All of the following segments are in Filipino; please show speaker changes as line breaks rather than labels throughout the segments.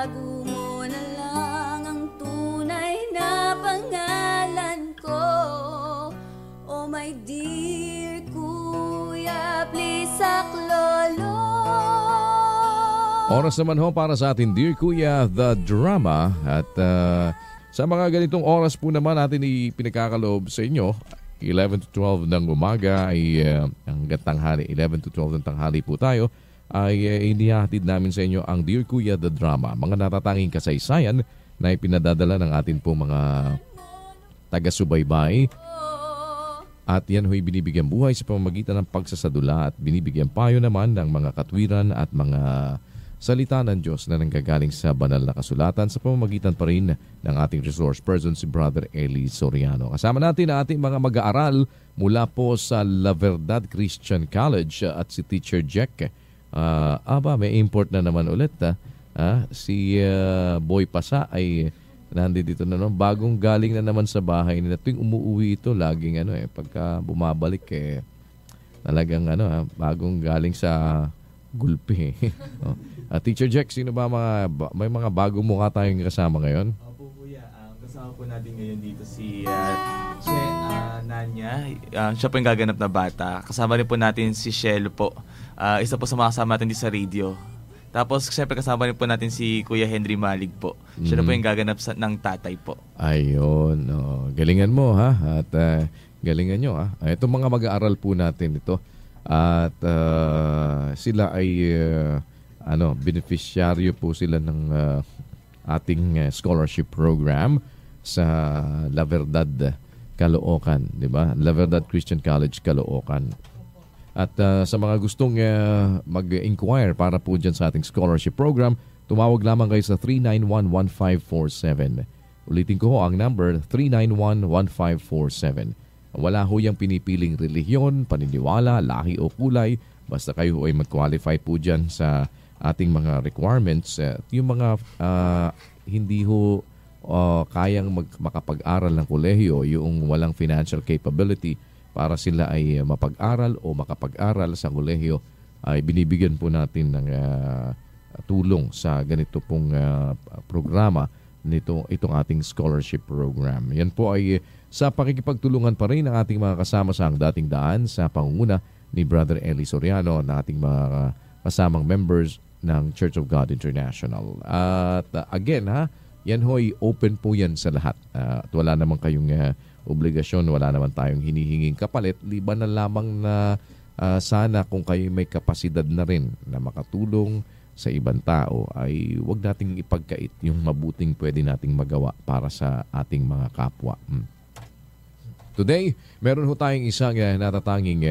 itago mo na lang ang tunay na pangalan ko. Oh my dear Kuya, please saklolo.
Oras naman ho para sa atin, Dear Kuya, The Drama. At sa mga ganitong oras po naman natin ipinagkakaloob sa inyo, 11 to 12 ng umaga ay hanggang tanghali, 11 to 12 ng tanghali po tayo, ay inihatid namin sa inyo ang Dear Kuya, The Drama. Mga natatanging kasaysayan na ipinadadala ng atin po mga taga-subaybay. At yan ho'y binibigyan buhay sa pamamagitan ng pagsasadula at binibigyan payo naman ng mga katwiran at mga salita ng Diyos na nanggagaling sa banal na kasulatan sa pamamagitan pa rin ng ating resource person si Brother Eli Soriano. Kasama natin ang ating mga mag-aaral mula po sa La Verdad Christian College at si Teacher Jack. May import na naman ulit. Si Boy Pasa ay nandito na naman. Bagong galing na naman sa bahay nila. Tuwing umuwi ito, laging pagka bumabalik talagang bagong galing sa gulpi. Teacher Jack, sino ba may mga bagong mukha tayong kasama ngayon?
Opo kuya, kasama po natin ngayon dito si Nanya. Siya po yung gaganap na bata. Kasama rin po natin si Shell po. Isa po sa mga kasama natin dito sa radio. Tapos syempre kasama rin po natin si Kuya Henry Malig po. Siya na po yung gaganap ng tatay po. Ayun.
Galingan mo ha. At galingan nyo ha. Itong mga mag-aaral po natin ito. At sila ay beneficiaryo po sila ng ating scholarship program sa La Verdad Caloocan, di ba? La Verdad Christian College Caloocan. At sa mga gustong mag-inquire para po dyan sa ating scholarship program, tumawag lamang kayo sa 391-1547. Ulitin ko ho ang number, 391-1547. Wala ho yung pinipiling relihiyon, paniniwala, lahi o kulay. Basta kayo ay mag-qualify po dyan sa ating mga requirements. Yung mga hindi ho kayang makapag-aral ng kolehiyo, yung walang financial capability para sila ay mapag-aral o makapag-aral sa kolehiyo, ay binibigyan po natin ng tulong sa ganito pong programa itong ating scholarship program. Yan po ay sa pakikipagtulungan pa rin ng ating mga kasama sa dating daan sa pangunguna ni Brother Eli Soriano na ating mga kasamang members ng Church of God International. At again yan ho'y open po yan sa lahat. At wala naman kayong obligasyon, wala naman tayong hinihinging kapalit. Liban na lamang na sana kung kayo may kapasidad na rin na makatulong sa ibang tao ay huwag nating ipagkait yung mabuting pwede nating magawa para sa ating mga kapwa. Today, meron ho tayong isang natatanging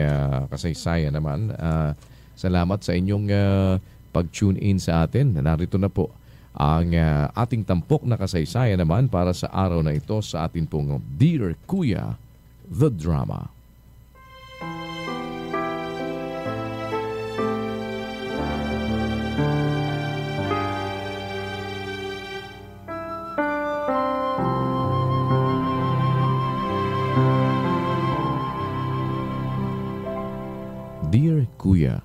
kasaysayan naman. Salamat sa inyong pag-tune in sa atin. Narito na po ang ating tampok na kasaysayan naman para sa araw na ito sa ating pong Dear Kuya, The Drama. Dear Kuya,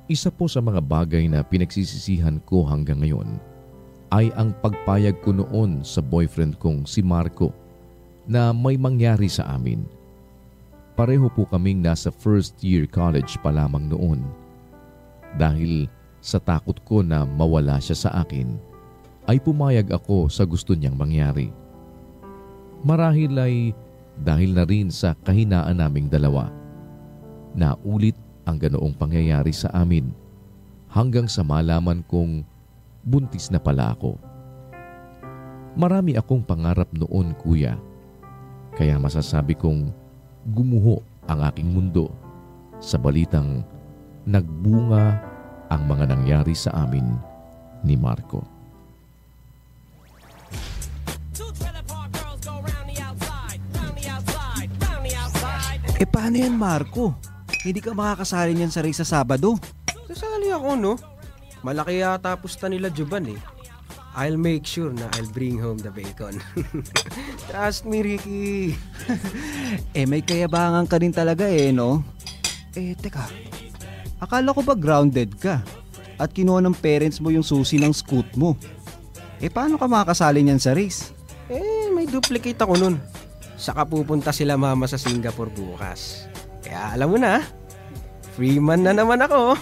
isa po sa mga bagay na pinagsisisihan ko hanggang ngayon ay ang pagpayag ko noon sa boyfriend kong si Marco na may mangyari sa amin. Pareho po kaming nasa first year college pa lamang noon. Dahil sa takot ko na mawala siya sa akin, ay pumayag ako sa gusto niyang mangyari. Marahil ay dahil na rin sa kahinaan naming dalawa. Naulit ang ganoong pangyayari sa amin hanggang sa malaman kong buntis na pala ako. Marami akong pangarap noon, kuya. Kaya masasabi kong gumuho ang aking mundo sa balitang nagbunga ang mga nangyari sa amin ni Marco.
Paano yan, Marco? Hindi ka makakasali niyan sa race sa Sabado.
Sasali ako, no? Malaki yata pusta nila Juban eh. I'll make sure na I'll bring home the bacon. Trust me, Ricky.
May kayabangan ka rin talaga no? Teka. Akala ko ba grounded ka? At kinuha ng parents mo yung susi ng scoot mo? Paano ka makakasali niyan sa race?
May duplicate ako nun. Saka pupunta sila mama sa Singapore bukas. Kaya alam mo na, free man na naman ako.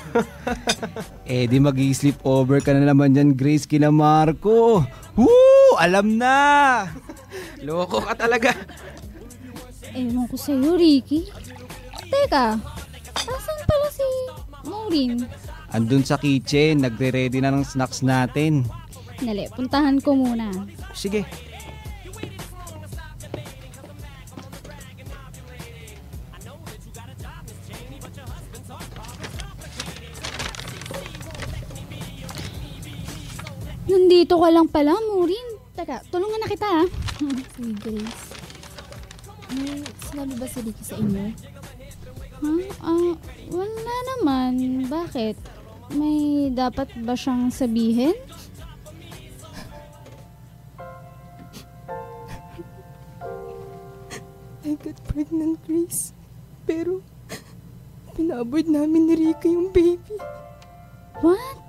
Di mag-i-sleep over ka na naman dyan, Grace, kina Marco. Woo! Alam na!
Loko ka talaga.
Ewan ko sa'yo, Ricky. Teka, asan pala si Maureen?
Andun sa kitchen, nagre-ready na ng snacks natin.
Dali, puntahan ko muna.
Sige.
Nandito ka lang pala, Maureen. Teka, tulungan na kita, ha? Sige, Grace. May sinabi ba si Ricky sa inyo? Wala naman. Bakit? May dapat ba siyang sabihin?
I got pregnant, Grace. Pero, pinabord namin ni Ricky yung baby.
What?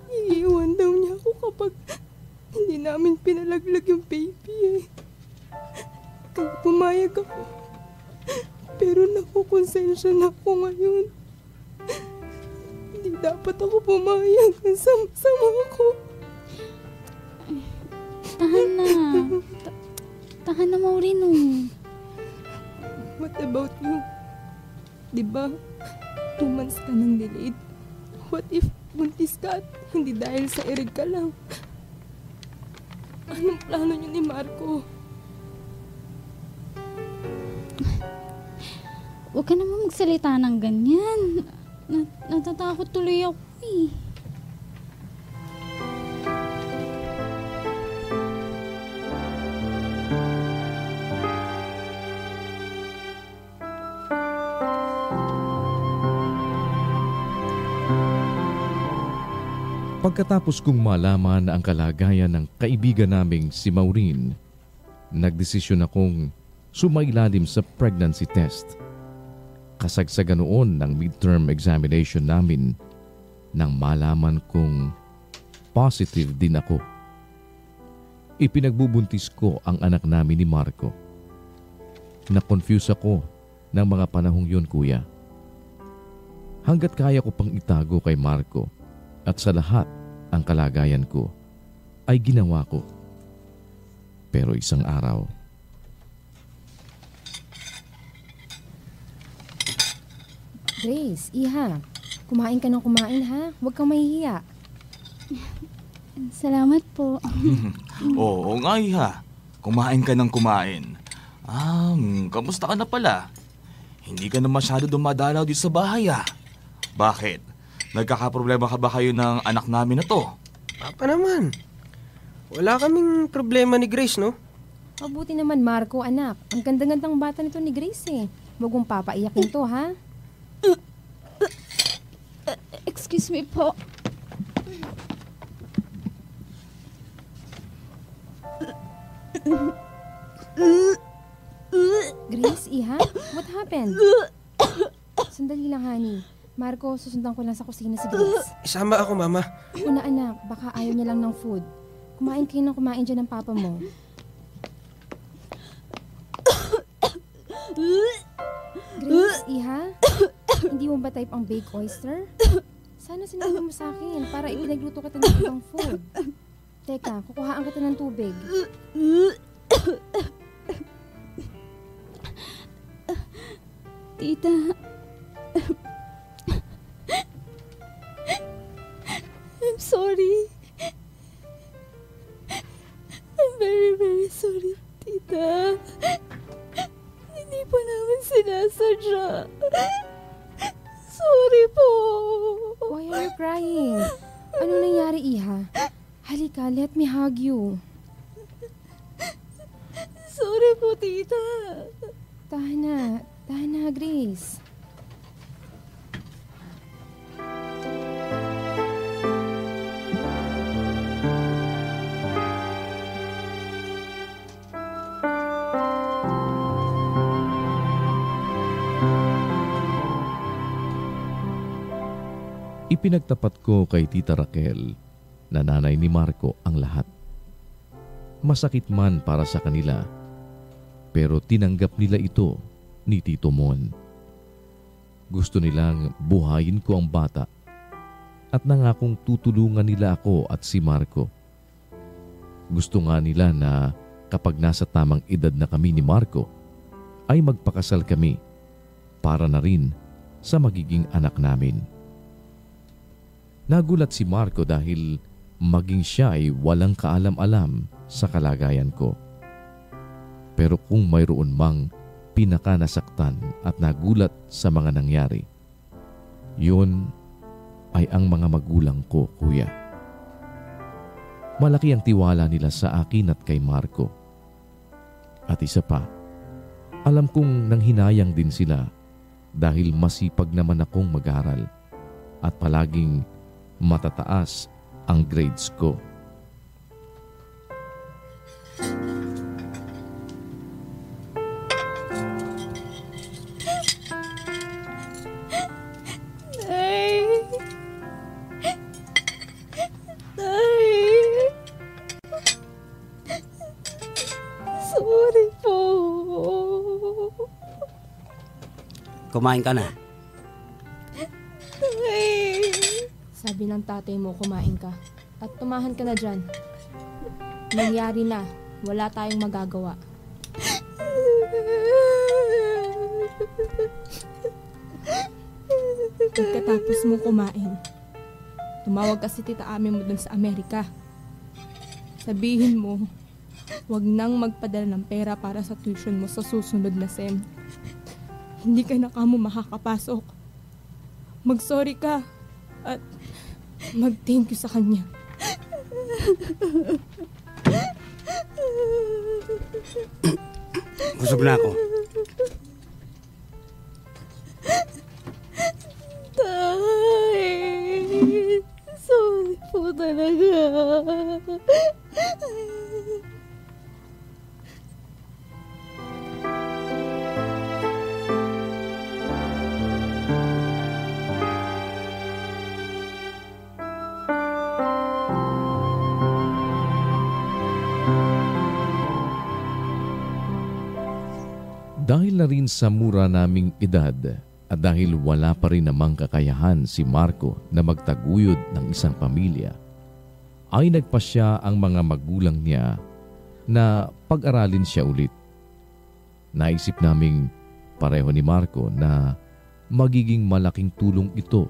Iiwan daw niya ako kapag hindi namin pinalaglag yung baby eh. Kaya pumayag ako. Pero nakukonsensya na ako ngayon. Hindi dapat ako pumayag. Ang sama-sama ako.
Tahan na. Tahan na, Maureen, oh.
What about you? Diba, 2 months ka nang delayed. What if buntis ka at hindi dahil sa erig ka lang? Anong plano niyo ni Marco?
Huwag ka naman magsalita ng ganyan. Natatakot tuloy ako, eh.
Pagkatapos kong malaman ang kalagayan ng kaibigan naming si Maureen, nagdesisyon akong sumailalim sa pregnancy test. Kasagsagan noon ng midterm examination namin nang malaman kong positive din ako. Ipinagbubuntis ko ang anak namin ni Marco. Na-confuse ako ng mga panahong yun, kuya. Hanggat kaya ko pang itago kay Marco at sa lahat ang kalagayan ko ay ginawa ko. Pero isang araw,
Grace, iha, kumain ka ng kumain ha. Huwag kang mahihiya.
Salamat po.
Oo nga, iha. Kumain ka ng kumain. Kamusta ka na pala? Hindi ka na masyado dumadalaw dito sa bahay, ah. Bakit? Nagkakaproblema ka ba kayo ng anak namin na to?
Papa naman. Wala kaming problema ni Grace, no?
Mabuti naman, Marco, anak. Ang ganda-gandang bata nito ni Grace eh. Huwag mong papaiyakin to, ha?
Excuse me po.
Grace, iha? What happened? Sandali lang, honey. Marco, susundan ko lang sa kusina si Grace.
Isama ako, mama.
Una, anak, baka ayaw niya lang ng food. Kumain kayo ng kumain dyan ng papa mo. Grace, iha? Hindi mo ba type ang baked oyster? Sana sinabi mo sa akin para ipinagluto kita ng ibang food. Teka, kukuhaan kita ng tubig.
Tita. I'm sorry. I'm very, very sorry, Tita. Hindi po namin sinasadya. Sorry po.
Why are you crying? Ano nangyari, iha? Halika, let me hug you.
Sorry po, Tita.
Tahan na, Grace.
ipinagtapat ko kay Tita Raquel na nanay ni Marco ang lahat. Masakit man para sa kanila, pero tinanggap nila ito ni Tito Mon. Gusto nilang buhayin ko ang bata at nangakong tutulungan nila ako at si Marco. Gusto nga nila na kapag nasa tamang edad na kami ni Marco, ay magpakasal kami para na rin sa magiging anak namin. Nagulat si Marco dahil maging siya ay walang kaalam-alam sa kalagayan ko. Pero kung mayroon mang pinakanasaktan at nagulat sa mga nangyari, yun ay ang mga magulang ko, kuya. Malaki ang tiwala nila sa akin at kay Marco. At isa pa, alam kong nanghinayang din sila dahil masipag naman akong mag-aral at palaging matataas ang grades ko.
Sorry po.
Kumain ka na.
Sabi ng tatay mo, kumain ka. At tumahan ka na dyan. Nangyari na. Wala tayong magagawa. Pagkatapos mo kumain, tumawag ka si tita Ame mo dun sa Amerika. Sabihin mo, huwag nang magpadala ng pera para sa tuition mo sa susunod na SEM. Hindi ka na kamo makakapasok. Mag-sorry ka at mag-thank you sa kanya.
Busog na ako.
Tay, sorry po talaga.
Dahil na rin sa mura naming edad at dahil wala pa rin namang kakayahan si Marco na magtaguyod ng isang pamilya, ay nagpasya ang mga magulang niya na pag-aralin siya ulit. Naisip naming pareho ni Marco na magiging malaking tulong ito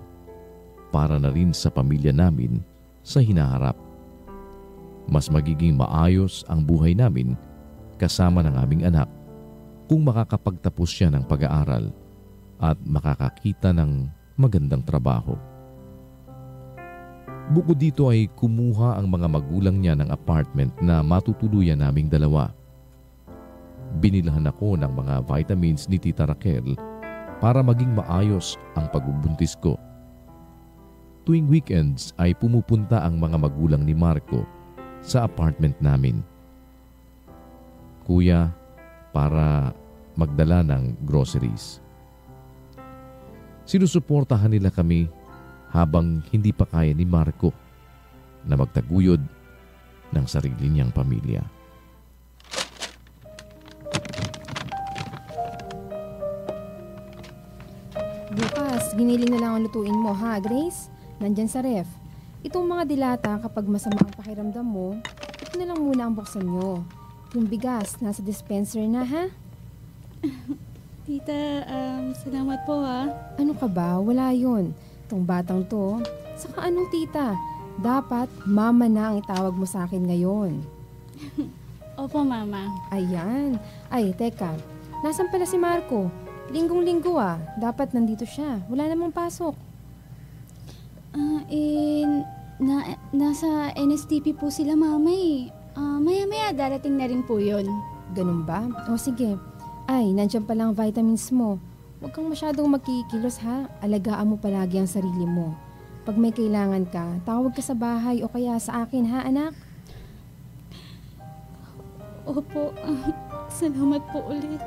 para na rin sa pamilya namin sa hinaharap. Mas magiging maayos ang buhay namin kasama ng aming anak kung makakapagtapos siya ng pag-aaral at makakakita ng magandang trabaho. Bukod dito ay kumuha ang mga magulang niya ng apartment na matutuluyan naming dalawa. Binilahan ako ng mga vitamins ni Tita Raquel para maging maayos ang pagbubuntis ko. Tuwing weekends ay pumupunta ang mga magulang ni Marco sa apartment namin. Kuya, para magdala ng groceries. Sinusuportahan nila kami habang hindi pa kaya ni Marco na magtaguyod ng sarili niyang pamilya.
Bukas, giniling na lang ang lutuin mo, ha, Grace? Nandyan sa ref. Itong mga dilata, kapag masama ang pakiramdam mo, ito na lang muna ang buksan nyo. Yung bigas, nasa dispenser na, ha?
Tita, salamat po ha.
Ano ka ba? Wala yun. Itong batang to. Saka anong tita? Dapat mama na ang itawag mo sa akin ngayon.
Opo, mama.
Ayan. Ay, teka. Nasaan pala si Marco? Linggong-linggo Dapat nandito siya. Wala namang pasok.
Nasa NSTP po sila, mama eh. Maya-maya darating na rin po yun.
Ganun ba? O sige. Ay, nandiyan pa lang vitamins mo. Huwag kang masyadong magkikilos ha. Alagaan mo palagi ang sarili mo. Pag may kailangan ka, tawag ka sa bahay o kaya sa akin ha, anak?
Opo, salamat po ulit.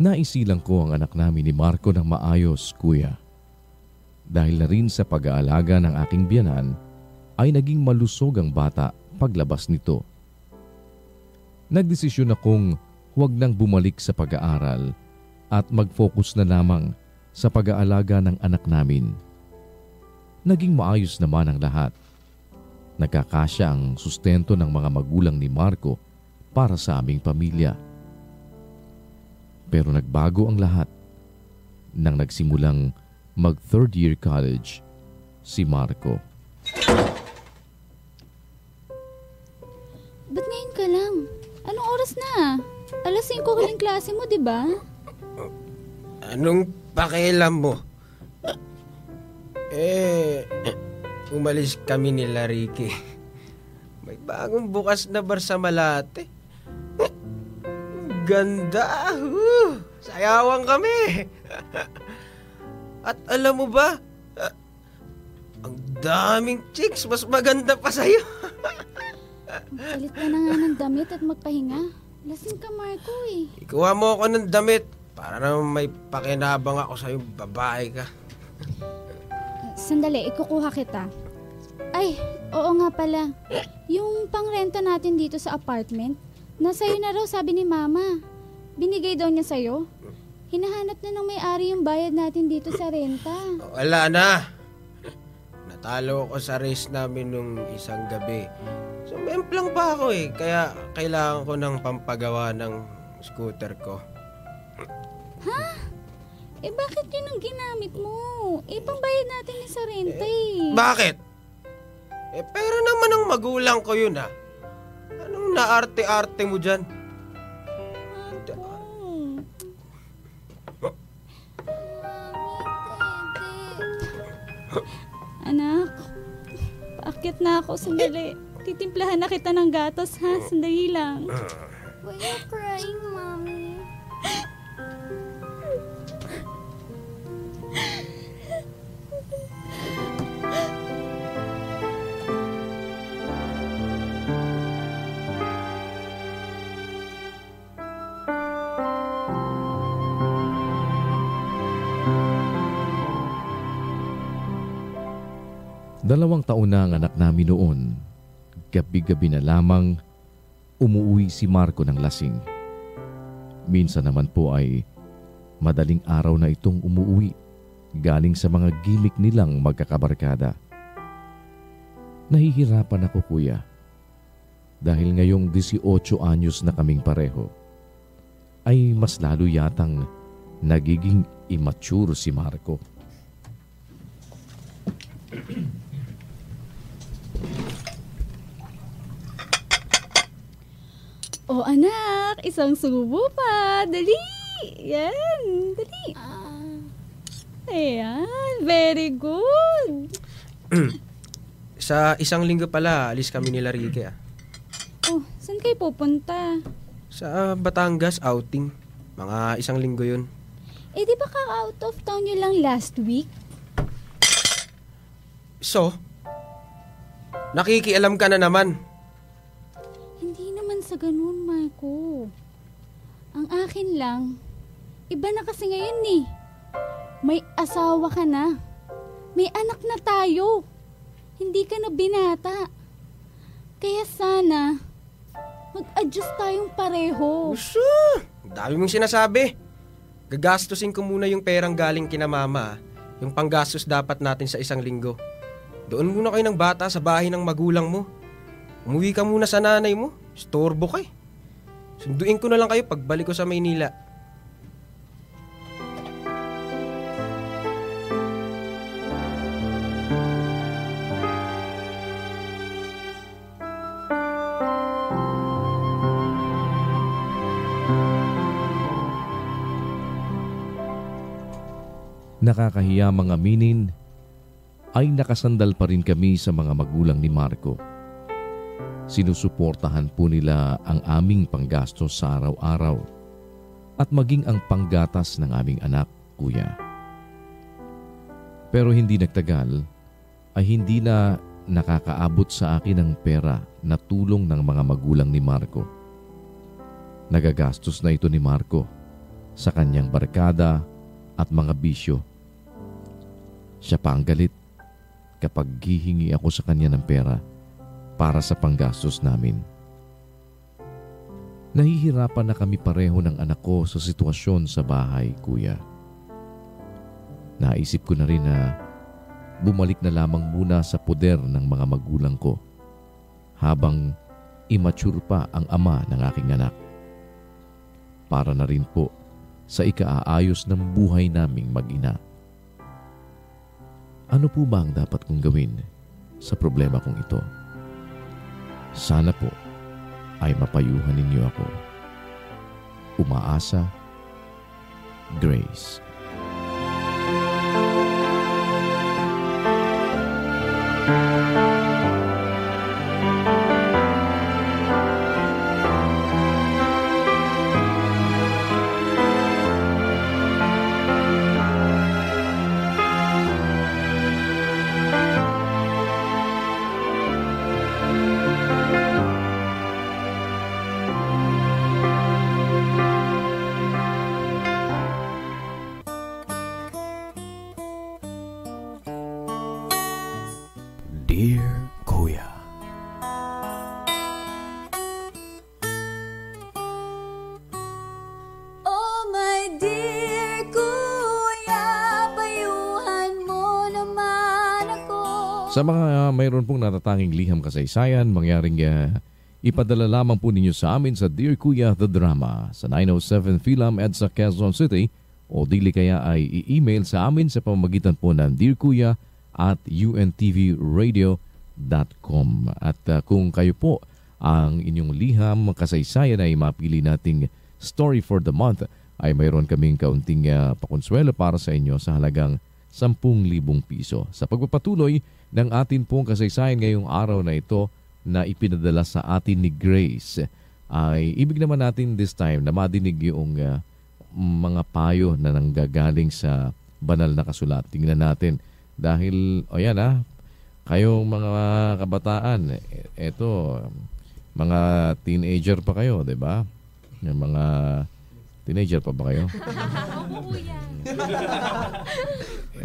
Naisilang ko ang anak namin ni Marco ng maayos, kuya. Dahil na rin sa pag-aalaga ng aking biyanan, ay naging malusog ang bata paglabas nito. Nagdesisyon akong huwag nang bumalik sa pag-aaral at mag-focus na lamang sa pag-aalaga ng anak namin. Naging maayos naman ang lahat. Nagkakasya ang sustento ng mga magulang ni Marco para sa aming pamilya. Pero nagbago ang lahat nang nagsimulang mag-third year college si Marco.
Ba't ngayon ka lang? Anong oras na? Alas 5 huling klase mo, di ba?
Anong pakialam mo? Umalis kami nila Ricky. May bagong bukas na bar sa Malate. Ganda! Sayawan kami! At alam mo ba? Ang daming chicks, mas maganda pa sa'yo.
Palit ka na nga ng damit at magpahinga. Lasing ka, Marco eh.
Ikuha mo ako ng damit para naman may pakinabang ako sa'yo, babae ka.
Sandali, ikukuha kita. Ay, oo nga pala. Yung pangrenta natin dito sa apartment, nasa'yo na raw sabi ni Mama. Binigay daw niya sa'yo. Hinahanap na ng may-ari yung bayad natin dito sa renta.
Wala na. Natalo ako sa race namin nung isang gabi. Sumemplang pa ako eh. Kaya kailangan ko ng pampagawa ng scooter ko.
Ha? Eh bakit yun ang ginamit mo? Eh pambayad natin yung sa renta eh.
Bakit? Pero naman ang magulang ko yun ah. Anong naarte-arte mo dyan?
Anak, paakit na ako. Sandali. Titimplahan na kita ng gatas ha. Sandali lang.
Why are you crying, Mommy?
Dalawang taon na ang anak namin noon. Gabi-gabi na lamang umuwi si Marco ng lasing. Minsan naman po ay madaling araw na itong umuwi galing sa mga gimmick nilang magkakabarkada. Nahihirapan ako, kuya. Dahil ngayong 18 anyos na kaming pareho, ay mas lalo yatang nagiging immature si Marco.
Oh anak, isang subo pa. Dali. Yan, dali. Ayan, very good.
Sa isang linggo pala, alis kami nila Ricky ah.
Oh, saan kayo pupunta?
Sa Batangas outing. Mga isang linggo yun.
Eh di ba ka-out of town nyo lang last week?
So, nakikialam ka na naman.
Hindi naman sa ganun, Marco. Ang akin lang, iba na kasi ngayon eh. May asawa ka na. May anak na tayo. Hindi ka na binata. Kaya sana, mag-adjust tayong pareho.
Uso! Ang dami mong sinasabi. Gagastusin ko muna yung perang galing kina Mama. Yung panggastos dapat natin sa isang linggo. Doon muna kayo ng bata sa bahay ng magulang mo. Umuwi ka muna sa nanay mo. Storbo ka eh. Sunduin ko na lang kayo pagbalik ko sa Maynila.
Nakakahiya mga aminin, ay nakasandal pa rin kami sa mga magulang ni Marco. Sinusuportahan po nila ang aming panggastos sa araw-araw at maging ang panggatas ng aming anak, kuya. Pero hindi nagtagal ay hindi na nakakaabot sa akin ang pera na tulong ng mga magulang ni Marco. Nagagastos na ito ni Marco sa kanyang barkada at mga bisyo. Siya pa ang galit kapag hihingi ako sa kanya ng pera para sa panggastos namin. Nahihirapan na kami pareho ng anak ko sa sitwasyon sa bahay, kuya. Naisip ko na rin na bumalik na lamang muna sa poder ng mga magulang ko habang immature pa ang ama ng aking anak. Para na rin po sa ikaaayos ng buhay naming mag-ina. Ano po ba ang dapat kong gawin sa problema kong ito? Sana po ay mapayuhan ninyo ako. Umaasa, Grace.
Dear Kuya.
Oh my dear kuya, payuhan mo naman ako.
Sa mga mayroon pong natatanging liham kasaysayan, mangyaring ipadala lamang po ninyo sa amin sa Dear Kuya The Drama sa 907 Philam EDSA Quezon City o dili kaya ay i-email sa amin sa pamamagitan po ng dearkuya@untvradio.com. At kung kayo po ang inyong liham kasaysayan ay mapili nating Story for the Month, ay mayroon kaming kaunting pakonsuelo para sa inyo sa halagang 10,000 piso. Sa pagpapatuloy ng atin pong kasaysayan ngayong araw na ito na ipinadala sa atin ni Grace, ay ibig naman natin this time na madinig yung mga payo na nanggagaling sa banal na kasulat. Tingnan natin. Dahil, kayong mga kabataan, eto, mga teenager pa kayo, di ba? Yung mga teenager pa ba kayo?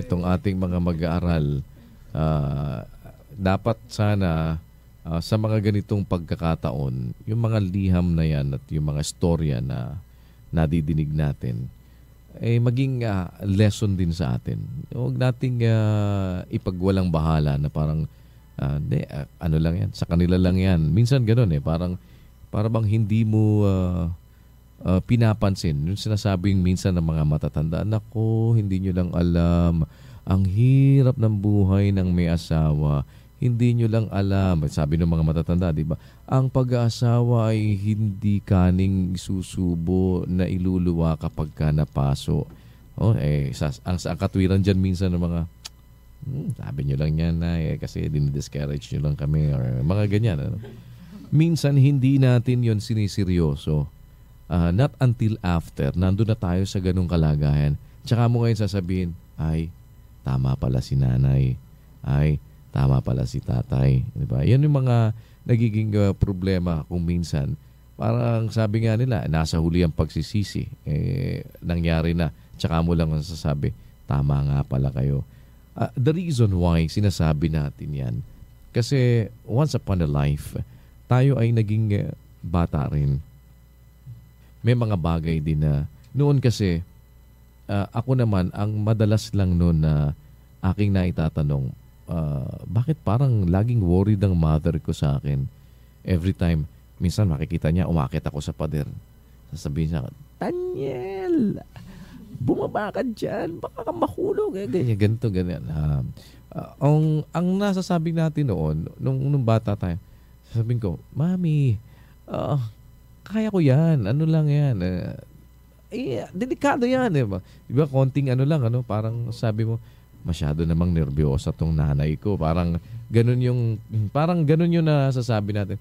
Itong ating mga mag-aaral, dapat sana sa mga ganitong pagkakataon, yung mga liham na yan at yung mga storya na nadidinig natin, maging lesson din sa atin. Huwag nating ipagwalang bahala na parang ano lang yan, sa kanila lang yan. Minsan gano'n parang bang hindi mo pinapansin yung sinasabing minsan ng mga matatanda, nako, hindi nyo lang alam ang hirap ng buhay ng may asawa. Hindi nyo lang alam, sabi ng mga matatanda, di ba? Ang pag-aasawa ay hindi kaning susubo na iluluwa kapag ka napaso. Ang katwiran dyan minsan ng mga, sabi nyo lang yan na kasi dinidiscourage nyo lang kami or mga ganyan. Ano? Minsan hindi natin yon siniseryoso. Not until after, nandun na tayo sa ganung kalagayan. Tsaka mo ngayon sasabihin, ay, tama pala si nanay. Ay, tama pala si tatay. Diba? Yan yung mga nagiging problema kung minsan. Parang sabi nga nila, nasa huli ang pagsisisi. Nangyari na. Tsaka mo lang sasabi, tama nga pala kayo. The reason why sinasabi natin yan, kasi once upon a life, tayo ay naging bata rin. May mga bagay din na noon kasi, ako naman, ang madalas lang noon na aking naitatanong, bakit parang laging worried ang mother ko sa akin? Every time, minsan makikita niya, umakit ako sa pader. Sasabihin siya, Daniel, bumaba ka dyan, baka ka mahulog. Ganito, ganyan. Ang nasasabi natin noon, nung bata tayo, sasabihin ko, Mami, kaya ko yan. Ano lang yan. Delikado yan. Diba? Konting ano lang, parang sabi mo, masyado namang nervyosa tong nanay ko. Parang ganun yung nasasabi natin.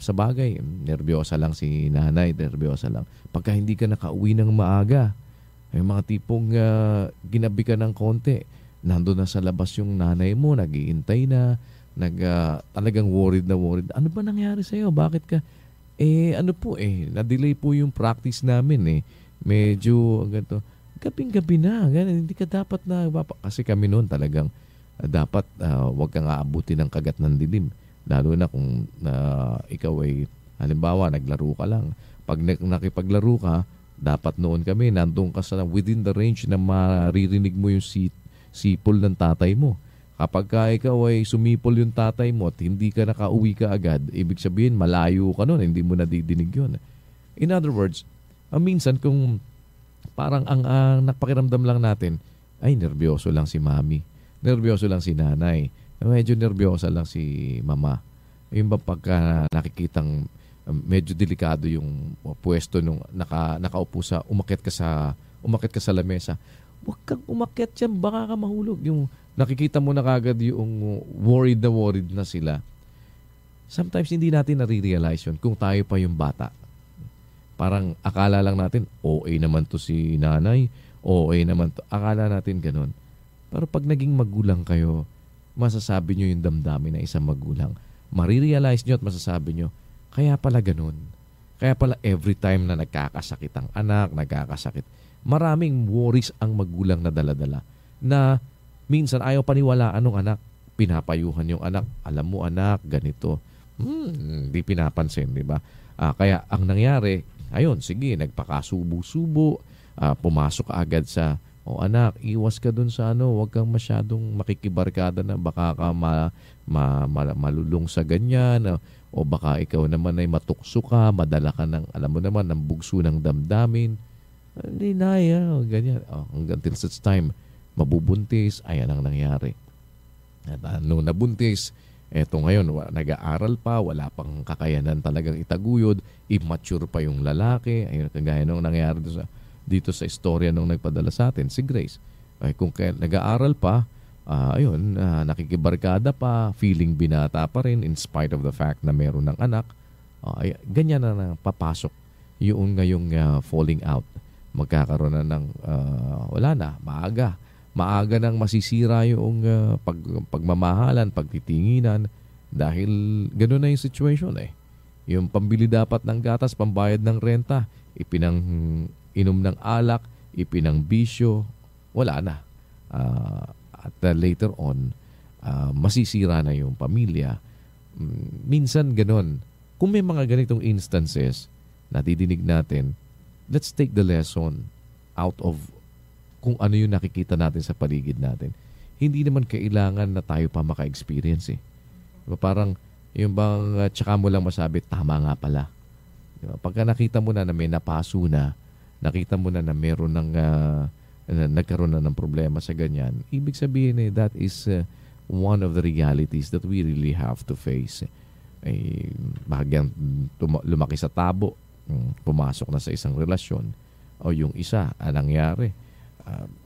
Sa bagay, nervyosa lang si nanay, nervyosa lang. Pagka hindi ka nakauwi ng maaga, yung mga tipong ginabi ka ng konti, nandun na sa labas yung nanay mo, nag-iintay na, talagang worried na worried. Ano ba nangyari sa'yo? Bakit ka? Na-delay po yung practice namin medyo ganito. Gabing-gabi na, ganun. Hindi ka dapat na, kasi kami noon talagang dapat wag kang aabutin ng kagat ng dilim. Lalo na kung ikaw ay, halimbawa, naglaro ka lang. Pag nakipaglaro ka, dapat noon kami, nandun ka sa within the range na maririnig mo yung sipol ng tatay mo. Kapag ikaw ay sumipol yung tatay mo at hindi ka nakauwi ka agad, ibig sabihin malayo ka nun, hindi mo nadidinig yun. In other words, minsan kung parang ang napakiramdam lang natin, ay nervyoso lang si mami, nervyoso lang si nanay, medyo nervyosa lang si mama. Yung ba pagka nakikitang medyo delikado yung pwesto nung nakaupo sa, umakyat ka sa lamesa, huwag kang umakyat dyan, baka ka mahulog. Yung nakikita mo na kagad yung worried na sila. Sometimes hindi natin nare-realize yun kung tayo pa yung bata. Parang akala lang natin, OA naman to si nanay, OA naman to. Akala natin ganun. Pero pag naging magulang kayo, masasabi nyo yung damdamin ng isang magulang. Marirealize nyo at masasabi nyo, kaya pala ganun. Kaya pala every time na nagkakasakit ang anak, maraming worries ang magulang na dala-dala na minsan ayaw paniwalaan ng anak. Pinapayuhan yung anak. Alam mo anak, ganito. Hindi pinapansin, di ba? Kaya ang nangyari, ayun, sige, nagpakasubo-subo, pumasok ka agad sa, anak, iwas ka dun sa huwag kang masyadong makikibarkada na baka ka malulong sa ganyan, o baka ikaw naman ay matukso ka, madala ka ng, alam mo naman, ng bugso ng damdamin. Hindi na, ganyan. Hanggang till such time, mabubuntis, ayan ang nangyari. At nung nabuntis, eto ngayon, nag-aaral pa, wala pang kakayanan talagang itaguyod, immature pa yung lalaki, ayun, kagaya nung nangyari dito sa istorya nung nagpadala sa atin, si Grace. Ay, kung nag-aaral pa, nakikibarkada pa, feeling binata pa rin in spite of the fact na meron ng anak, ganyan na papasok yung ngayong falling out. Magkakaroon na ng, wala na, maaga nang masisira yung pagmamahalan, pagtitinginan, dahil gano'n na yung situation eh. Yung pambili dapat ng gatas, pambayad ng renta, inom ng alak, ipinang bisyo, wala na. At later on, masisira na yung pamilya. Minsan gano'n. Kung may mga ganitong instances, nadidinig natin, let's take the lesson out of kung ano yung nakikita natin sa paligid natin. Hindi naman kailangan na tayo pa maka-experience eh. Diba? Parang yung bang tsaka mo lang masabi, tama nga pala. Diba? Pagka nakita mo na may napaso na, nakita mo na meron ng nagkaroon na ng problema sa ganyan, ibig sabihin that is one of the realities that we really have to face. Bahagyang lumaki sa tabo, pumasok na sa isang relasyon, o yung isa, nangyari,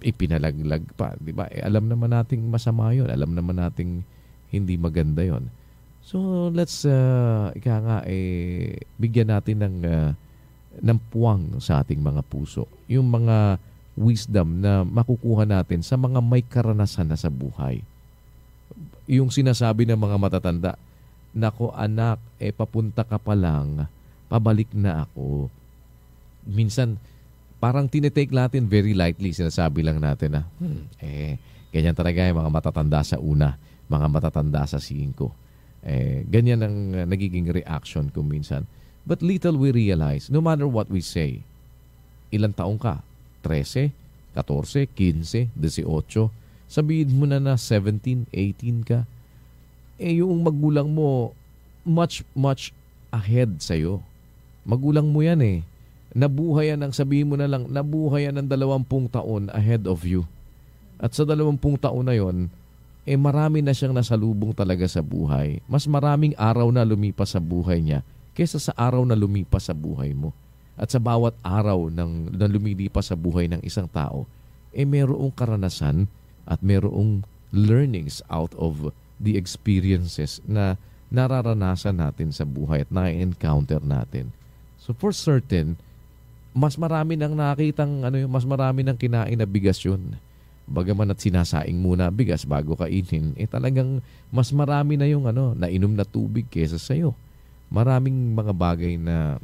ipinalaglag pa, di ba? Alam naman nating masama yun, alam naman nating hindi maganda yon. So let's bigyan natin ng puwang sa ating mga puso, yung mga wisdom na makukuha natin sa mga may karanasan na sa buhay. Yung sinasabi ng mga matatanda, nako anak, papunta ka pa lang, pabalik na ako. Minsan, parang tinitake natin very lightly, sinasabi lang natin na, ganyan talaga yung mga matatanda sa una, mga matatanda sa 5. Ganyan ang nagiging reaction ko minsan. But little we realize, no matter what we say, ilang taong ka? 13, 14, 15, 18, sabihin mo na 17, 18 ka, yung magulang mo, much ahead sa'yo. Magulang mo yan eh. Nabuhay yan, sabihin mo na lang, nabuhay yan ng 20 taon ahead of you. At sa 20 taon na yon, marami na siyang nasalubong talaga sa buhay. Mas maraming araw na lumipas sa buhay niya kaysa sa araw na lumipas sa buhay mo. At sa bawat araw na lumilipas sa buhay ng isang tao, mayroong karanasan at mayroong learnings out of the experiences na nararanasan natin sa buhay at na-encounter natin. So for certain, mas marami nang nakitang mas marami nang kinain na bigas yun. Bagaman at sinasaing muna bigas bago kainin, talagang mas marami na yung nainom na tubig kaysa sa'yo. Maraming mga bagay na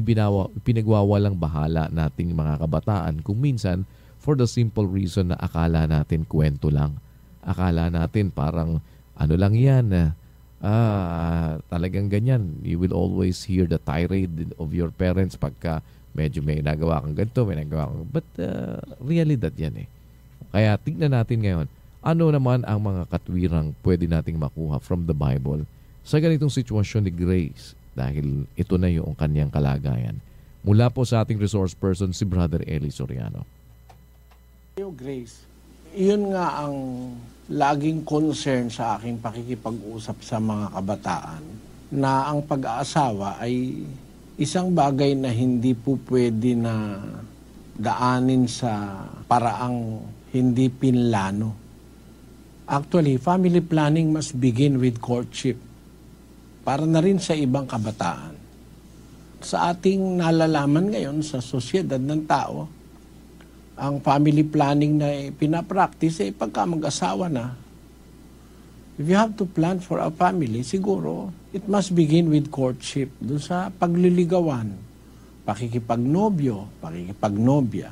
pinagwawalang bahala nating mga kabataan kung minsan for the simple reason na akala natin kwento lang. Akala natin parang ano lang yan, talagang ganyan. You will always hear the tirade of your parents pagka medyo may nagawa kang ganito, may nagawa kang... But realidad yan eh. Kaya tignan natin ngayon, ano naman ang mga katwirang pwede nating makuha from the Bible sa ganitong sitwasyon ni Grace dahil ito na yung kanyang kalagayan. Mula po sa ating resource person, si Brother Eli Soriano.
Grace, iyon nga ang laging concern sa aking pakikipag-usap sa mga kabataan na ang pag-aasawa ay isang bagay na hindi po pwede na daanin sa paraang hindi pinlano. Actually, family planning must begin with courtship para na rin sa ibang kabataan. Sa ating nalalaman ngayon sa sosyedad ng tao, ang family planning na pinapractice pagka mag-asawa na. If you have to plan for a family, siguro, it must begin with courtship. Doon sa pagliligawan, pakikipagnobyo, pakikipagnobya.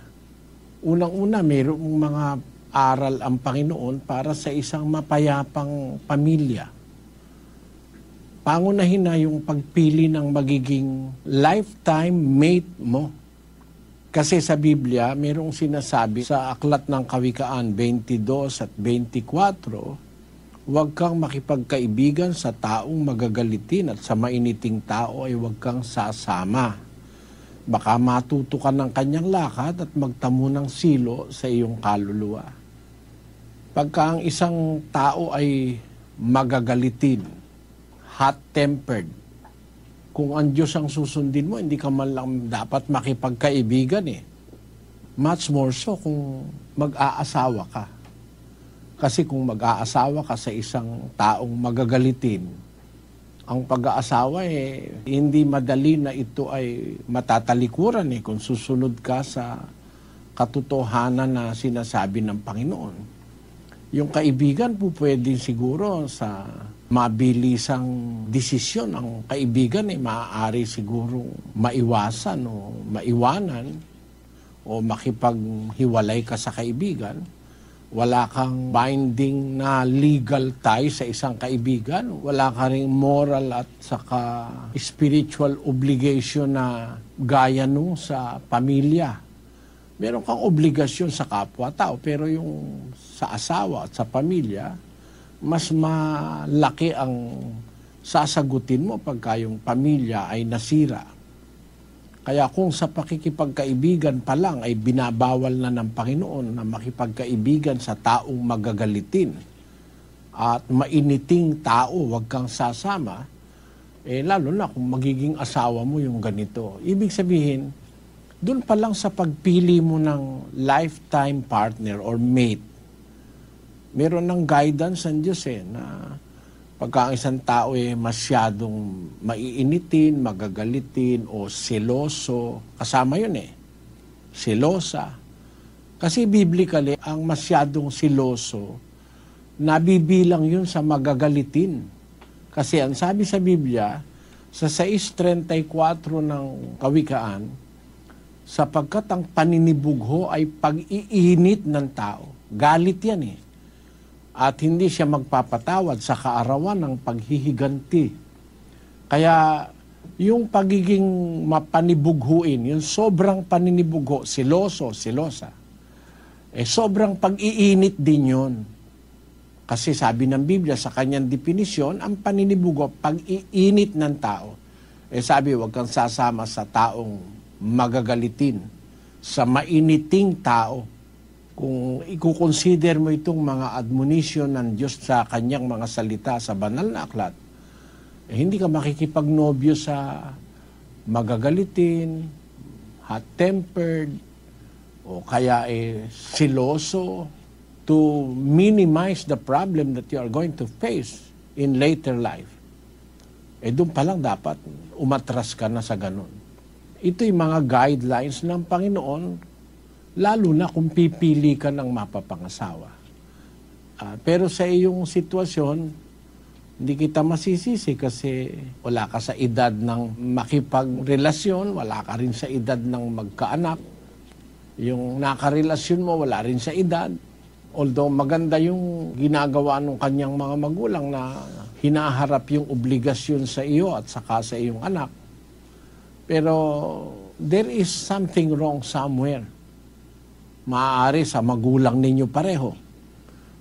Unang-una, mayroong mga aral ang Panginoon para sa isang mapayapang pamilya. Pangunahin na yung pagpili ng magiging lifetime mate mo. Kasi sa Biblia, mayroong sinasabi sa Aklat ng Kawikaan 22 at 24, huwag kang makipagkaibigan sa taong magagalitin at sa mainiting tao ay huwag kang sasama. Baka matuto ka ng kanyang lakad at magtamo ng silo sa iyong kaluluwa. Pagka ang isang tao ay magagalitin, hot-tempered, kung ang Diyos ang susundin mo, hindi ka man lang dapat makipagkaibigan eh. Much more so kung mag-aasawa ka. Kasi kung mag-aasawa ka sa isang taong magagalitin, ang pag-aasawa hindi madali na ito ay matatalikuran kung susunod ka sa katotohanan na sinasabi ng Panginoon. Yung kaibigan po pwede siguro sa mabilisang desisyon. Ang kaibigan maaari siguro maiwasan o maiwanan o makipaghiwalay ka sa kaibigan. Wala kang binding na legal tie sa isang kaibigan. Wala ka ring moral at saka spiritual obligation na gaya nung sa pamilya. Meron kang obligasyon sa kapwa-tao, pero yung sa asawa at sa pamilya, mas malaki ang sasagutin mo pagka yung pamilya ay nasira. Kaya kung sa pakikipagkaibigan pa lang ay binabawal na ng Panginoon na makipagkaibigan sa taong magagalitin at mainiting tao, wag kang sasama, lalo na kung magiging asawa mo yung ganito. Ibig sabihin, doon pa lang sa pagpili mo ng lifetime partner or mate, meron ng guidance ng Diyos na pagka ang isang tao masyadong maiinitin, magagalitin o seloso, kasama yun selosa. Kasi biblically, ang masyadong seloso, nabibilang yun sa magagalitin. Kasi ang sabi sa Biblia, sa 6:34 ng Kawikaan, sapagkat ang paninibugho ay pag-iinit ng tao. Galit yan at hindi siya magpapatawad sa kaarawan ng paghihiganti. Kaya yung pagiging mapanibughuin, yung sobrang paninibugho, selosa, sobrang pag-iinit din yun. Kasi sabi ng Biblia sa kanyang definisyon, ang paninibugho, pag-iinit ng tao. Sabi, huwag kang sasama sa taong magagalitin, sa mainiting tao. Kung i-consider mo itong mga admonition ng Diyos sa kanyang mga salita sa banal na aklat, hindi ka makikipagnobyo sa magagalitin, hot-tempered, o kaya siloso, to minimize the problem that you are going to face in later life. Doon pa lang dapat umatras ka na sa ganun. Ito'y mga guidelines ng Panginoon, lalo na kung pipili ka ng mapapangasawa. Pero sa iyong sitwasyon, Hindi kita masisisi kasi wala ka sa edad ng makipagrelasyon, wala ka rin sa edad ng magkaanak. Yung nakarelasyon mo, wala rin sa edad. Although maganda yung ginagawa ng kanyang mga magulang na hinaharap yung obligasyon sa iyo at saka sa iyong anak. Pero there is something wrong somewhere. Maaari sa magulang ninyo pareho.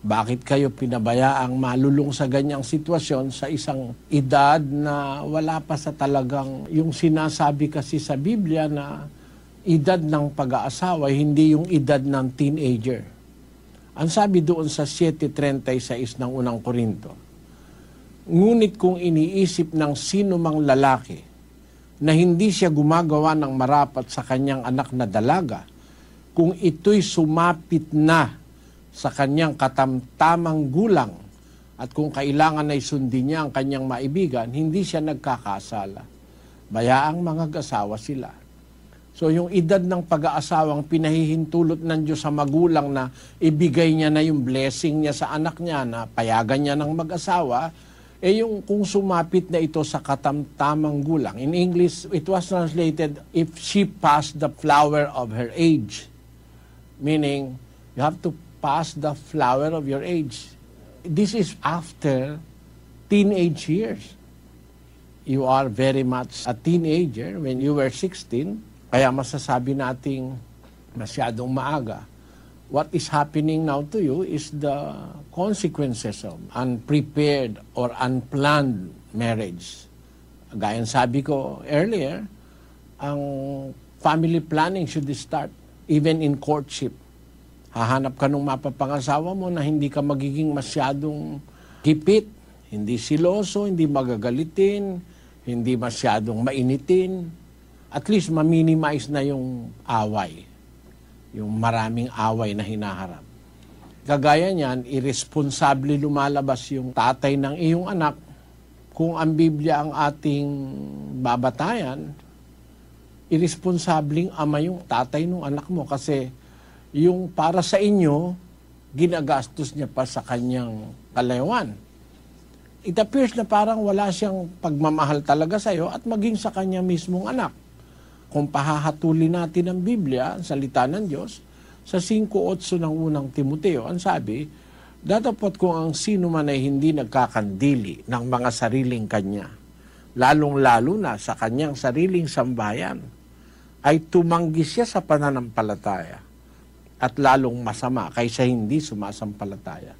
Bakit kayo pinabayaang malulong sa ganyang sitwasyon sa isang edad na wala pa sa talagang yung sinasabi kasi sa Biblia na edad ng pag-aasawa, hindi yung edad ng teenager. Ang sabi doon sa 7:36 ng unang Korinto, ngunit kung iniisip ng sino mang lalaki na hindi siya gumagawa ng marapat sa kanyang anak na dalaga, kung ito'y sumapit na sa kanyang katamtamang gulang at kung kailangan ay sundin niya ang kanyang maibigan, hindi siya nagkakasala. Bayaang mga asawa sila. So yung edad ng pag-aasawang pinahihintulot ng Diyos sa magulang na ibigay niya na yung blessing niya sa anak niya na payagan niya ng mag-asawa, yung kung sumapit na ito sa katamtamang gulang. In English, it was translated, if she passed the flower of her age. Meaning, you have to pass the flower of your age. This is after teenage years. You are very much a teenager when you were 16. Kaya masasabi nating masyadong maaga. What is happening now to you is the consequences of unprepared or unplanned marriage. Gaya sabi ko earlier, ang family planning should start even in courtship. Hahanap ka nung mapapangasawa mo na hindi ka magiging masyadong hipit, hindi siloso, hindi magagalitin, hindi masyadong mainitin. At least ma-minimize na yung away, yung maraming away na hinaharap. Kagaya niyan, irresponsable lumalabas yung tatay ng iyong anak. Kung ang Biblia ang ating babatayan, irresponsableng ama yung tatay ng anak mo kasi yung para sa inyo, ginagastos niya pa sa kanyang kalayuan. It appears na parang wala siyang pagmamahal talaga sa iyo at maging sa kanya mismong anak. Kung pahahatulin natin ang Biblia, ang salita ng Diyos, sa 5:8 ng unang Timoteo, ang sabi, datapot kung ang sino man ay hindi nagkakandili ng mga sariling kanya, lalong-lalo na sa kanyang sariling sambayan, ay tumanggi siya sa pananampalataya at lalong masama kaysa hindi sumasampalataya.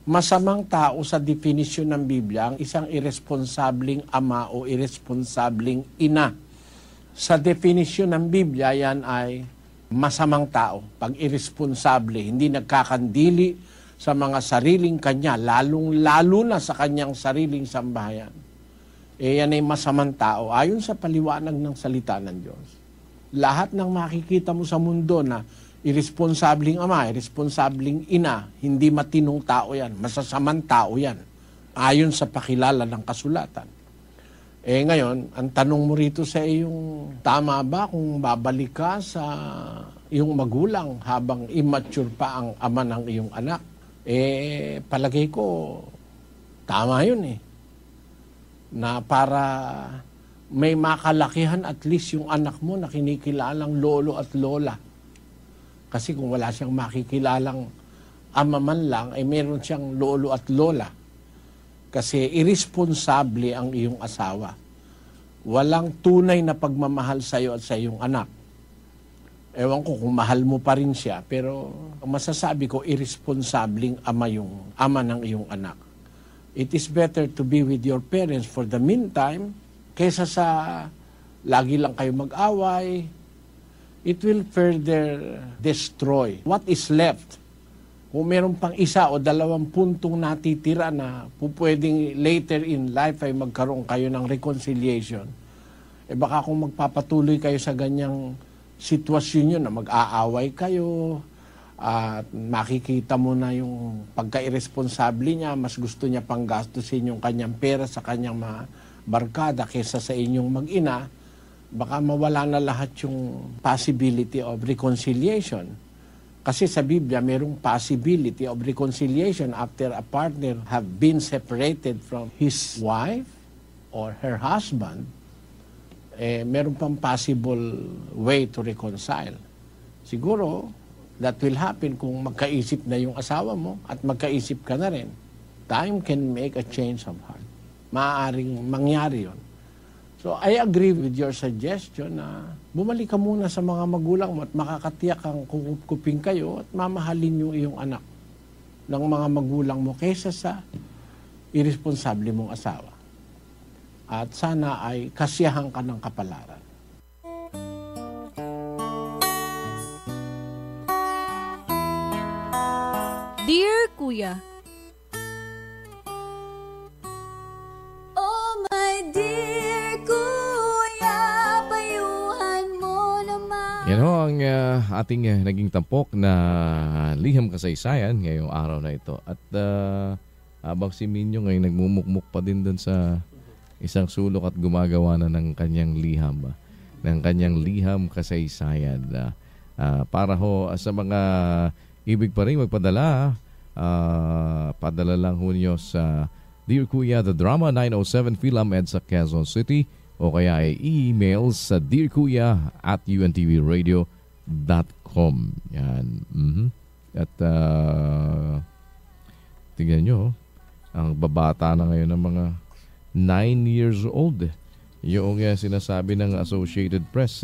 Masamang tao sa definisyon ng Biblia ang isang irresponsableng ama o irresponsableng ina. Sa definisyon ng Biblia, yan ay masamang tao. Pag irresponsable, hindi nagkakandili sa mga sariling kanya, lalong-lalo na sa kanyang sariling sambahayan. Yan ay masamang tao. Ayon sa paliwanag ng salita ng Diyos. Lahat ng makikita mo sa mundo na irresponsableng ama, irresponsableng ina, hindi matinong tao yan, masasamang tao yan. Ayon sa pakilala ng kasulatan. Ngayon, ang tanong mo rito sa iyong, tama ba kung babalik ka sa iyong magulang habang immature pa ang ama ng iyong anak? Palagay ko, tama yun na para may makalakihan at least yung anak mo na kinikilalang lolo at lola. Kasi kung wala siyang makikilalang ama man lang, meron siyang lolo at lola. Kasi irresponsable ang iyong asawa. Walang tunay na pagmamahal sa iyo at sa iyong anak. Ewan ko kung mahal mo pa rin siya, pero masasabi ko irresponsableng ama yung ama ng iyong anak. It is better to be with your parents for the meantime kaysa sa lagi lang kayo mag-away. It will further destroy what is left. Kung meron pang isa o 2 puntong natitira na pwedeng later in life ay magkaroon kayo ng reconciliation, baka kung magpapatuloy kayo sa ganyang sitwasyon yun na mag-aaway kayo at makikita mo na yung pagka-irresponsable niya, mas gusto niya pang gastusin yung kanyang pera sa kanyang mga barkada kesa sa inyong mag-ina, baka mawala na lahat yung possibility of reconciliation. Kasi sa Biblia, mayroong possibility of reconciliation after a partner have been separated from his wife or her husband. Meron pang possible way to reconcile. Siguro, that will happen kung magkaisip na yung asawa mo at magkaisip ka na rin. Time can make a change of heart. Maaaring mangyari yon. So, I agree with your suggestion na bumalik ka muna sa mga magulang mo at makakatiyak ang kukuping kayo at mamahalin yung iyong anak ng mga magulang mo kaysa sa irresponsable mong asawa. At sana ay kasiyahan ka ng kapalaran.
Dear Kuya,
Oh my dear kuya, payuhan mo naman.
Yan ho ang ating naging tampok na liham kasaysayan ngayong araw na ito. At habang si Minyo ngayon nagmumukmuk pa din doon sa isang sulok at gumagawa na ng kanyang liham. Ng kanyang liham kasaysayan. Para ho sa mga ibig pa rin magpadala, padala lang ho niyo sa Dear Kuya, The Drama 907 PhilAmed sa Quezon City o kaya ay email sa dearkuya@untvradio.com. Yan. At tingnan nyo, ang babata na ngayon ng mga 9 years old. Yung sinasabi ng Associated Press,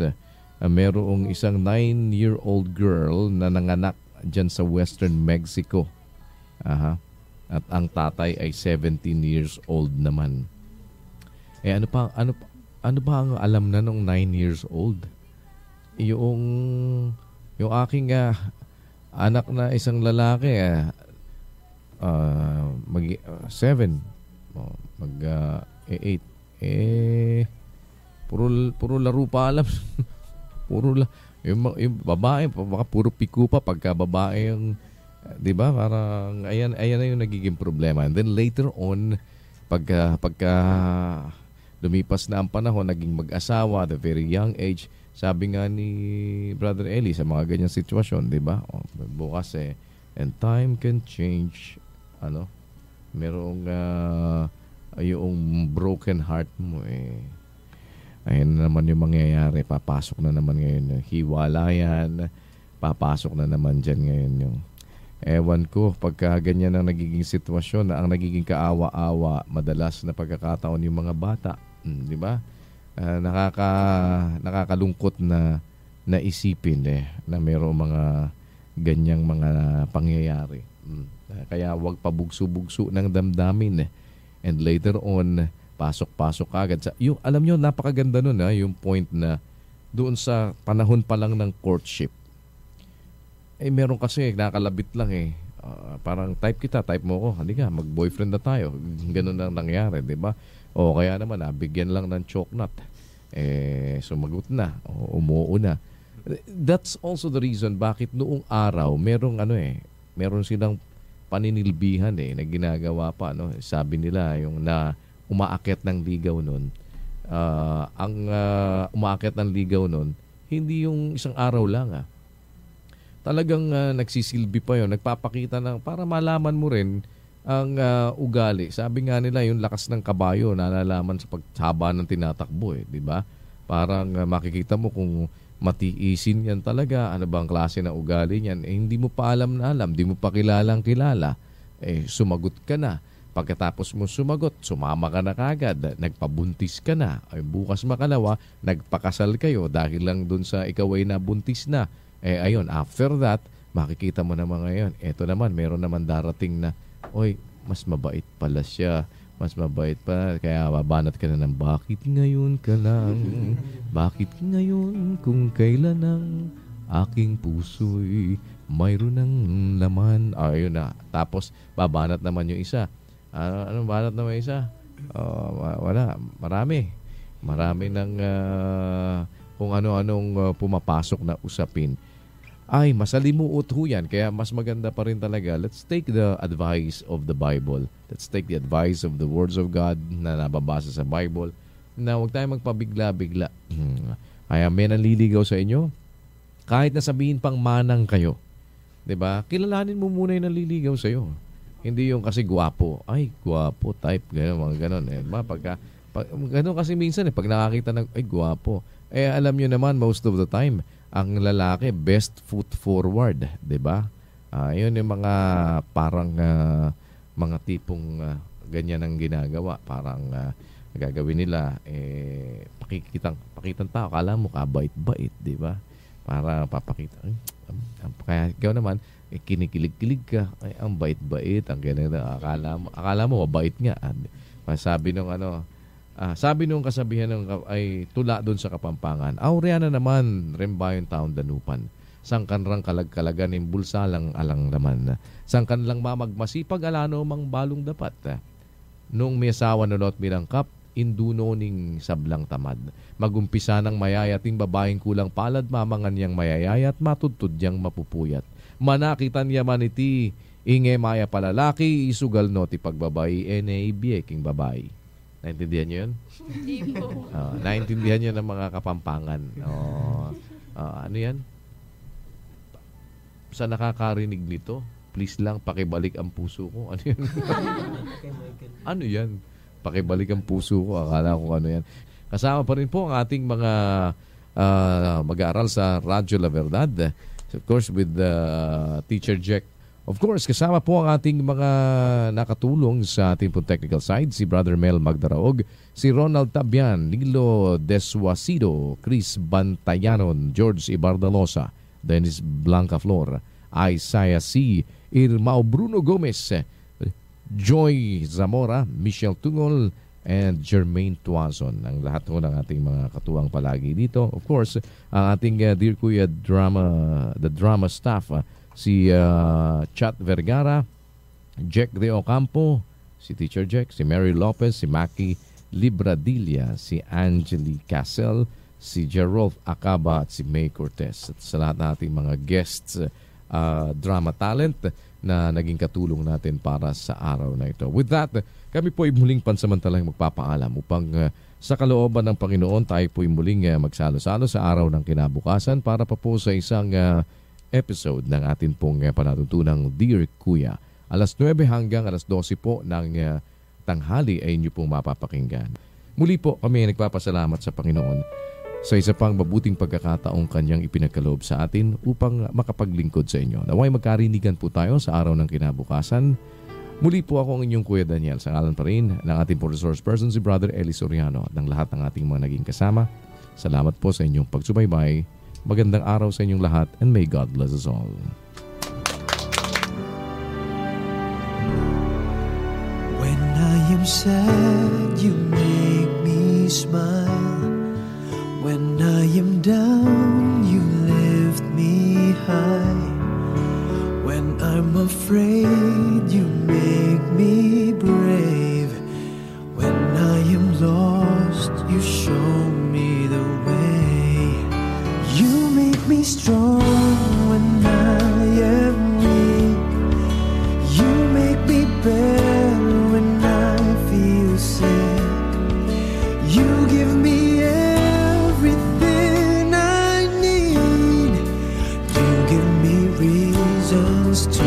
merong isang 9-year-old girl na nanganak dyan sa Western Mexico. At ang tatay ay 17 years old naman. Ano ba ang alam na nung 9 years old? Yung aking anak na isang lalaki, 7, mag-8. Puro laro pa alam. Yung babae, baka puro piku pa pagka babae yung, di ba? Parang ayan na yung nagiging problema. And then later on, pagka lumipas na ang panahon, naging mag-asawa at a very young age, sabi nga ni Brother Eli sa mga ganyang sitwasyon, di ba? Bukas and time can change, merong yung broken heart mo ayun na naman yung mangyayari. Papasok na naman ngayon yung hiwalayan, papasok na naman dyan ngayon yung ewan ko, pagka ganyan ang nagiging sitwasyon, na ang nagiging kaawa-awa madalas na pagkakataon yung mga bata, di ba? Nakakalungkot na naisipin na mayroong mga ganyang mga pangyayari. Kaya wag pabugso-bugso ng damdamin and later on pasok-pasok agad sa yung, alam nyo, napakaganda nun yung point na doon sa panahon pa lang ng courtship. Meron kasi nakalabit lang parang type kita, type mo ko, halika mag-boyfriend na tayo. Ganun lang nangyari, di ba? O kaya naman bigyan lang ng choknut. Sumagot na o umuo na. That's also the reason bakit noong araw merong meron silang paninilbihan na ginagawa pa, sabi nila yung na umaakyat ng ligaw nun, ang umaakyat ng ligaw nun hindi yung isang araw lang talagang nagsisilbi pa yun, nagpapakita ng para malaman mo rin ang ugali. Sabi nga nila yung lakas ng kabayo nalalaman sa paghaba ng tinatakbo di ba? Parang makikita mo kung matiisin yan talaga, ano bang klase ng ugali niyan, hindi mo pa alam na alam, hindi mo pa kilalang kilala, sumagot ka na. Pagkatapos mo sumagot, sumama ka na kagad, nagpabuntis ka na, bukas makalawa, nagpakasal kayo dahil lang dun sa ikaw ay nabuntis na. Ayun, after that, makikita mo naman ngayon, eto naman, meron naman darating na, oy, mas mabait pala siya. Mas mabait pa, kaya babanat ka na ng bakit ngayon ka lang? Bakit ngayon kung kailan ang aking puso'y mayroon ng laman? Ayun na. Tapos babanat naman yung isa. Anong banat naman yung isa? Wala. Marami ng kung ano-anong pumapasok na usapin. Ay, masalimuot ho yan. Kaya mas maganda pa rin talaga. Let's take the advice of the Bible. Let's take the advice of the words of God na nababasa sa Bible. Na huwag tayo magpabigla-bigla. Kaya may nanliligaw sa inyo. Kahit na sabihin pang manang kayo. 'Diba? Kilalanin mo muna yung naliligaw sa'yo. Hindi yung kasi gwapo. Ay, gwapo type. Ganun, mga ganun. Ganun kasi minsan pag nakakita ng, ay, gwapo. Alam nyo naman, most of the time, ang lalaki, best foot forward. 'Di ba? Yun yung mga parang mga tipong ganyan ang ginagawa. Parang gagawin nila, pakitang tao. Akala mo kabait-bait, 'di ba? Para papakita. Kaya ikaw naman, kinikilig-kilig ka. Ay, ang bait-bait, ang ganyan. Akala mo mabait nga. Sabi nung kasabihan ay tula doon sa Kapampangan. Aureana naman, rembayon taon danupan. Sangkan rang kalag-kalagan ng bulsa lang alang laman. Sangkan lang mamagmasipag alano mang balong dapat. Nung may asawa nunot mirangkap, induno ning sablang tamad. Magumpisa ng mayayating babaeng kulang palad, mamangan niyang mayayayat, matudtud niyang mapupuyat. Manakitan yaman iti, inge maya palalaki, isugal no ti pagbabay, enaibiye king babay. Naintindihan niyo yun?
Hindi po.
Naintindihan niyo ng mga Kapampangan. Ano yan? Sa nakakarinig nito, please lang pakibalik ang puso ko. Ano yan? Ano yan? Pakibalik ang puso ko. Akala ko ano yan. Kasama pa rin po ang ating mga mag-aaral sa Radyo La Verdad. Of course, with Teacher Jack. Of course, kasama po ang ating mga nakatulong sa ating po technical side. Si Brother Mel Magdaraog, si Ronald Tabian, Lilo Deswasido, Chris Bantayanon, George Ibardalosa, Dennis Blancaflor, Isaiah C., Irmao Bruno Gomez, Joy Zamora, Michelle Tungol, and Jermaine Tuazon. Ang lahat po ng ating mga katuwang palagi dito. Of course, ang ating Dear Kuya the drama staff, si Chat Vergara, Jack De Ocampo, si Teacher Jack, si Mary Lopez, si Maki Libradilla, si Angeli Casel, si Gerolf Acaba at si May Cortez. At sa lahat ng ating mga guests, drama talent na naging katulong natin para sa araw na ito. With that, kami po ay muling pansamantalang magpapaalam upang sa kalooban ng Panginoon tayo po ay muling magsalo-salo sa araw ng kinabukasan para pa po sa isang episode ng atin pong panatuntunang Dear Kuya. Alas 9 hanggang alas 12 po ng tanghali ay inyo pong mapapakinggan. Muli po kami ay nagpapasalamat sa Panginoon sa isa pang mabuting pagkakataong kanyang ipinagkaloob sa atin upang makapaglingkod sa inyo. Naway magkarinigan po tayo sa araw ng kinabukasan. Muli po ako ang inyong Kuya Daniel. Sa ngalan pa rin ng ating po resource person si Brother Eli Soriano at ng lahat ng ating mga naging kasama. Salamat po sa inyong pagsubaybay. Magandang araw sa inyong lahat and may God bless us all.
When I am sad, you make me smile. When I am down, you lift me high. When I'm afraid, you make me brave. When I am lost, you show me the way. You make me strong when I am weak. You make me better when I feel sick. You give me everything I need. You give me reasons to